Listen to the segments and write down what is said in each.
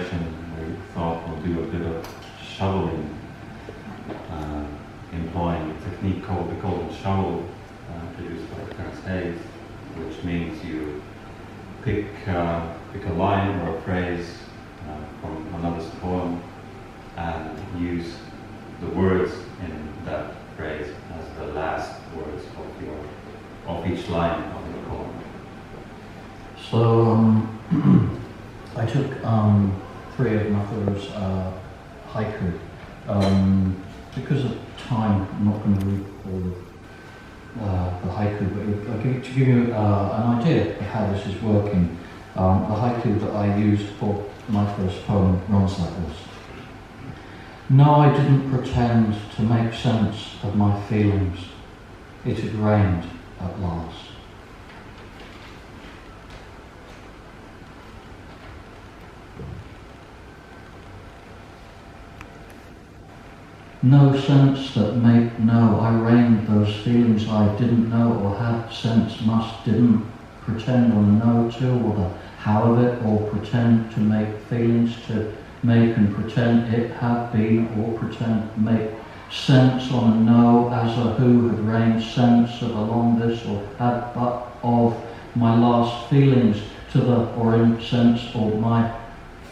inspiration, we thought we'll do a bit of shoveling, employing a technique called the golden shovel, produced by Clarence Hayes, which means you pick a line or a phrase from another's poem and use the words in that phrase as the last words of each line of your poem. So I took 3 of Mather's haiku. Because of time, I'm not going to read all of the haiku, but to give you an idea of how this is working, the haiku that I used for my first poem runs like this. No, I didn't pretend to make sense of my feelings. It had rained at last. No sense that make no, I rained those feelings I didn't know or had sense must didn't pretend on a no to or the how of it or pretend to make feelings to make and pretend it had been or pretend make sense on a no as a who had rained sense of along this or had but of my last feelings to the or in sense or my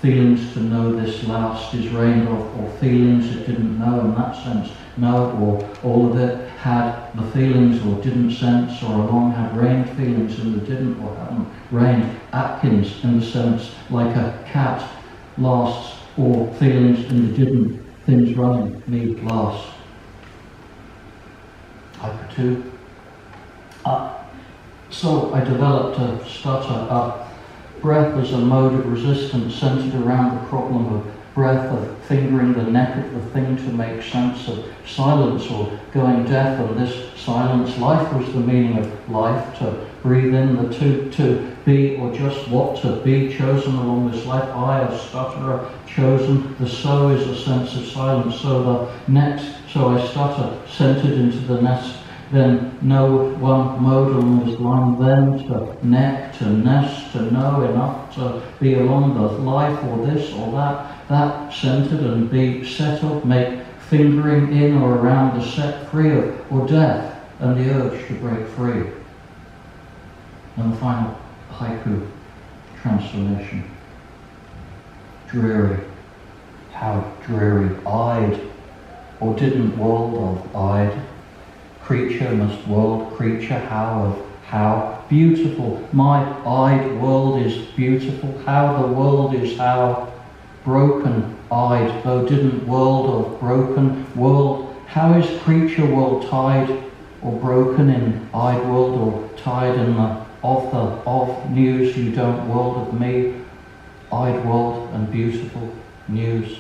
feelings to know this last is rained off or feelings it didn't know in that sense no or all of it had the feelings or didn't sense or along had rained feelings and the didn't or hadn't rained Atkins in the sense like a cat lasts or feelings and the didn't things running me last. Haiku 2. So I developed a stutter breath as a mode of resistance centered around the problem of breath, of fingering the neck of the thing to make sense of silence or going deaf, and this silence, life was the meaning of life, to breathe in the to be, or just what to be, chosen along this life, I, a stutterer, chosen, the so is a sense of silence, so the next, so I stutter, centered into the nest, then no one mode along this line, then to neck, to nest, to know enough to be along the life or this or that centered and be set up, make fingering in or around the set free of or death and the urge to break free. And the final haiku, transformation. Dreary, how dreary-eyed, or didn't world of eyed, creature must world creature, how beautiful, my eyed world is beautiful, how the world is how broken-eyed, though didn't world of broken world, how is creature world tied or broken in eyed world or tied in the of news you don't world of me, eyed world and beautiful news.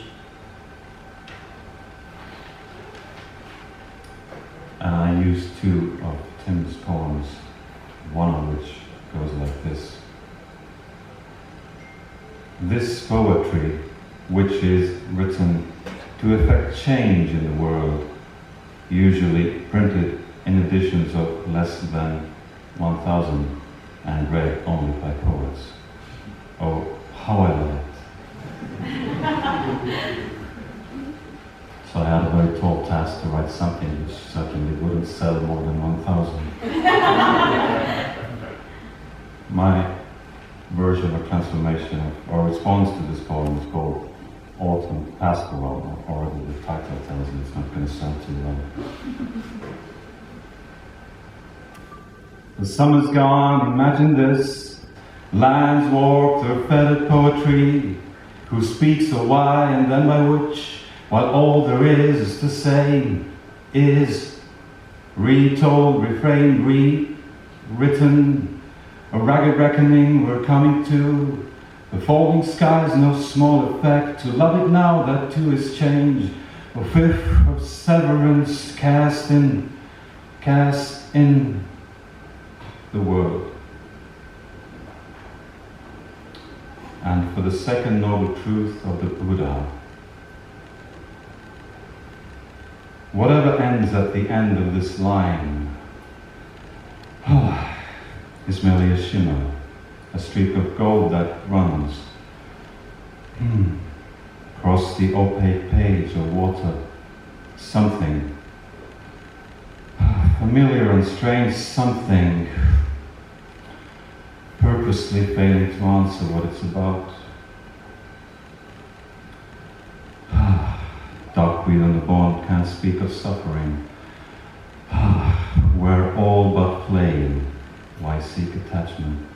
And I used 2 of Tim's poems, one of which goes like this. This poetry, which is written to effect change in the world, usually printed in editions of less than 1,000 and read only by poets. Oh, how I love it. So I had a very tall task to write something which certainly wouldn't sell more than 1,000. My version of transformation or response to this poem is called Autumn Pastoral, or the title tells you it's not going to sell too well. The summer's gone, imagine this. Lands warped or fettered poetry, who speaks a why and then by which, while all there is to say is retold, refrained, rewritten, a ragged reckoning we're coming to. The falling sky's no small effect, to love it now, that too is change. A fifth of severance cast in the world. And for the second noble truth of the Buddha, whatever ends at the end of this line is merely a shimmer, a streak of gold that runs. across the opaque page of water. Something familiar and strange, something purposely failing to answer what it's about. Duckweed on the bond can't speak of suffering. We're all but playing. Why seek attachment?